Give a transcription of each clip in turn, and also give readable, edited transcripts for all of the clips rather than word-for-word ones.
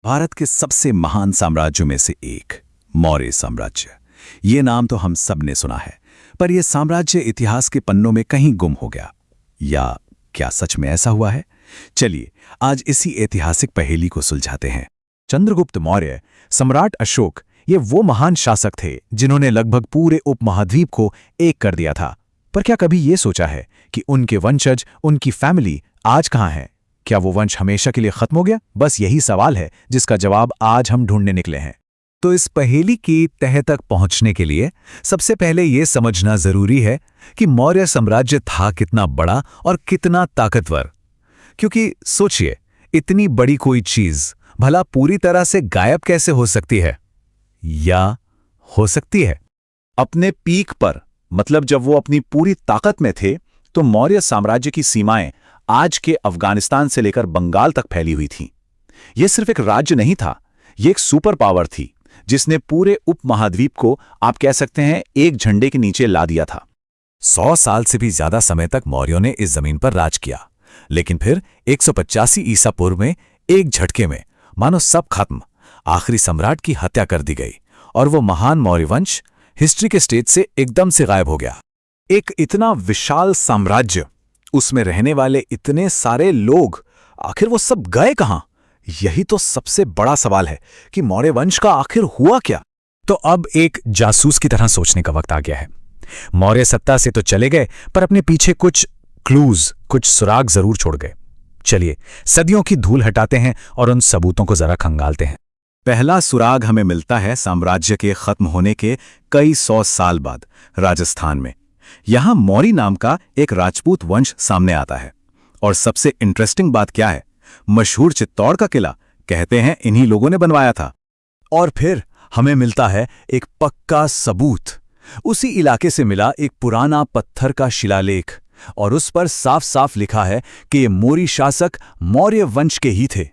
भारत के सबसे महान साम्राज्यों में से एक मौर्य साम्राज्य। ये नाम तो हम सब ने सुना है, पर यह साम्राज्य इतिहास के पन्नों में कहीं गुम हो गया। या क्या सच में ऐसा हुआ है? चलिए आज इसी ऐतिहासिक पहेली को सुलझाते हैं। चंद्रगुप्त मौर्य, सम्राट अशोक, ये वो महान शासक थे जिन्होंने लगभग पूरे उपमहाद्वीप को एक कर दिया था। पर क्या कभी ये सोचा है कि उनके वंशज, उनकी फैमिली आज कहाँ है? क्या वो वंश हमेशा के लिए खत्म हो गया? बस यही सवाल है जिसका जवाब आज हम ढूंढने निकले हैं। तो इस पहेली की तह तक पहुंचने के लिए सबसे पहले ये समझना जरूरी है कि मौर्य साम्राज्य था कितना बड़ा और कितना ताकतवर। क्योंकि सोचिए, इतनी बड़ी कोई चीज भला पूरी तरह से गायब कैसे हो सकती है? या हो सकती है? अपने पीक पर, मतलब जब वो अपनी पूरी ताकत में थे, तो मौर्य साम्राज्य की सीमाएं आज के अफगानिस्तान से लेकर बंगाल तक फैली हुई थीं। यह सिर्फ एक राज्य नहीं था, यह एक सुपर पावर थी जिसने पूरे उपमहाद्वीप को, आप कह सकते हैं, एक झंडे के नीचे ला दिया था। 100 साल से भी ज्यादा समय तक मौर्यों ने इस जमीन पर राज किया, लेकिन फिर 185 ईसा पूर्व में एक झटके में मानो सब खत्म। आखिरी सम्राट की हत्या कर दी गई और वो महान मौर्य वंश हिस्ट्री के स्टेज से एकदम से गायब हो गया। एक इतना विशाल साम्राज्य, उसमें रहने वाले इतने सारे लोग, आखिर वो सब गए कहां? यही तो सबसे बड़ा सवाल है कि मौर्य वंश का आखिर हुआ क्या। तो अब एक जासूस की तरह सोचने का वक्त आ गया है। मौर्य सत्ता से तो चले गए, पर अपने पीछे कुछ क्लूज, कुछ सुराग जरूर छोड़ गए। चलिए सदियों की धूल हटाते हैं और उन सबूतों को जरा खंगालते हैं। पहला सुराग हमें मिलता है साम्राज्य के खत्म होने के कई 100 साल बाद राजस्थान में। यहां मौर्य नाम का एक राजपूत वंश सामने आता है। और सबसे इंटरेस्टिंग बात क्या है, मशहूर चित्तौड़ का किला कहते हैं इन्हीं लोगों ने बनवाया था। और फिर हमें मिलता है एक पक्का सबूत। उसी इलाके से मिला एक पुराना पत्थर का शिलालेख, और उस पर साफ साफ लिखा है कि ये मौर्य शासक मौर्य वंश के ही थे।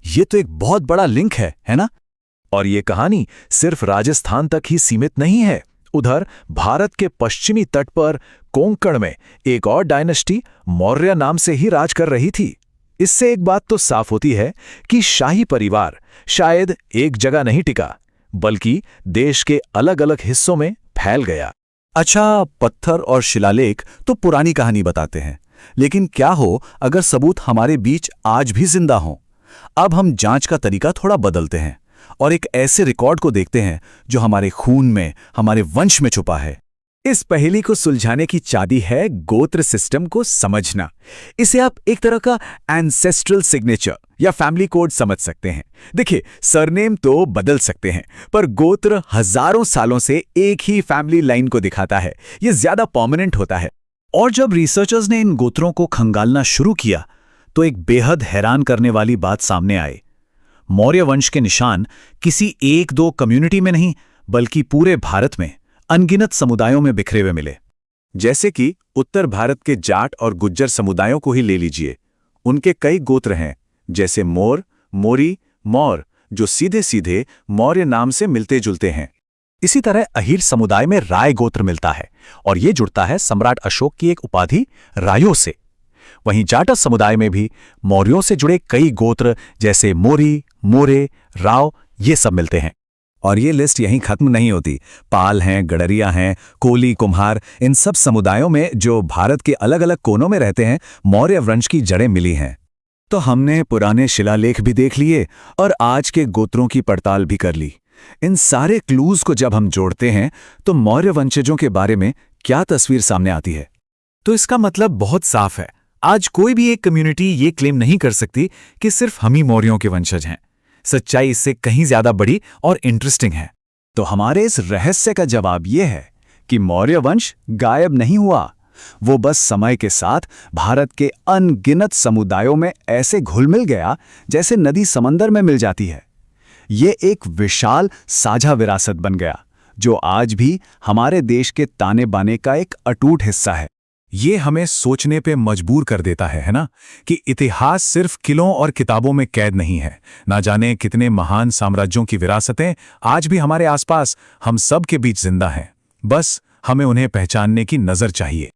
ये तो एक बहुत बड़ा लिंक है ना? और ये कहानी सिर्फ राजस्थान तक ही सीमित नहीं है। उधर भारत के पश्चिमी तट पर कोंकण में एक और डायनेस्टी मौर्य नाम से ही राज कर रही थी। इससे एक बात तो साफ होती है कि शाही परिवार शायद एक जगह नहीं टिका, बल्कि देश के अलग अलग हिस्सों में फैल गया। अच्छा, पत्थर और शिलालेख तो पुरानी कहानी बताते हैं, लेकिन क्या हो अगर सबूत हमारे बीच आज भी जिंदा हों? अब हम जांच का तरीका थोड़ा बदलते हैं और एक ऐसे रिकॉर्ड को देखते हैं जो हमारे खून में, हमारे वंश में छुपा है। इस पहेली को सुलझाने की चाबी है गोत्र सिस्टम को समझना। इसे आप एक तरह का एंसेस्ट्रल सिग्नेचर या फैमिली कोड समझ सकते हैं। देखिए, सरनेम तो बदल सकते हैं, पर गोत्र हजारों सालों से एक ही फैमिली लाइन को दिखाता है। यह ज्यादा परमानेंट होता है। और जब रिसर्चर्स ने इन गोत्रों को खंगालना शुरू किया, तो एक बेहद हैरान करने वाली बात सामने आई। मौर्य वंश के निशान किसी एक दो कम्युनिटी में नहीं, बल्कि पूरे भारत में अनगिनत समुदायों में बिखरे हुए मिले। जैसे कि उत्तर भारत के जाट और गुज्जर समुदायों को ही ले लीजिए। उनके कई गोत्र हैं, जैसे मोर, मोरी, मौर, जो सीधे सीधे मौर्य नाम से मिलते जुलते हैं। इसी तरह अहीर समुदाय में राय गोत्र मिलता है, और ये जुड़ता है सम्राट अशोक की एक उपाधि रायो से। वहीं जाटव समुदाय में भी मौर्यों से जुड़े कई गोत्र, जैसे मोरी, मोरे, राव, ये सब मिलते हैं। और ये लिस्ट यहीं खत्म नहीं होती। पाल हैं, गडरिया हैं, कोली, कुम्हार, इन सब समुदायों में जो भारत के अलग अलग कोनों में रहते हैं, मौर्य वंश की जड़ें मिली हैं। तो हमने पुराने शिलालेख भी देख लिए और आज के गोत्रों की पड़ताल भी कर ली। इन सारे क्लूज को जब हम जोड़ते हैं, तो मौर्य वंशजों के बारे में क्या तस्वीर सामने आती है? तो इसका मतलब बहुत साफ है। आज कोई भी एक कम्युनिटी ये क्लेम नहीं कर सकती कि सिर्फ हम ही मौर्यों के वंशज हैं। सच्चाई इससे कहीं ज्यादा बड़ी और इंटरेस्टिंग है। तो हमारे इस रहस्य का जवाब यह है कि मौर्य वंश गायब नहीं हुआ। वो बस समय के साथ भारत के अनगिनत समुदायों में ऐसे घुल मिल गया जैसे नदी समंदर में मिल जाती है। ये एक विशाल साझा विरासत बन गया, जो आज भी हमारे देश के ताने बाने का एक अटूट हिस्सा है। ये हमें सोचने पे मजबूर कर देता है ना, कि इतिहास सिर्फ किलों और किताबों में कैद नहीं है। ना जाने कितने महान साम्राज्यों की विरासतें आज भी हमारे आसपास, हम सब के बीच जिंदा हैं। बस हमें उन्हें पहचानने की नजर चाहिए।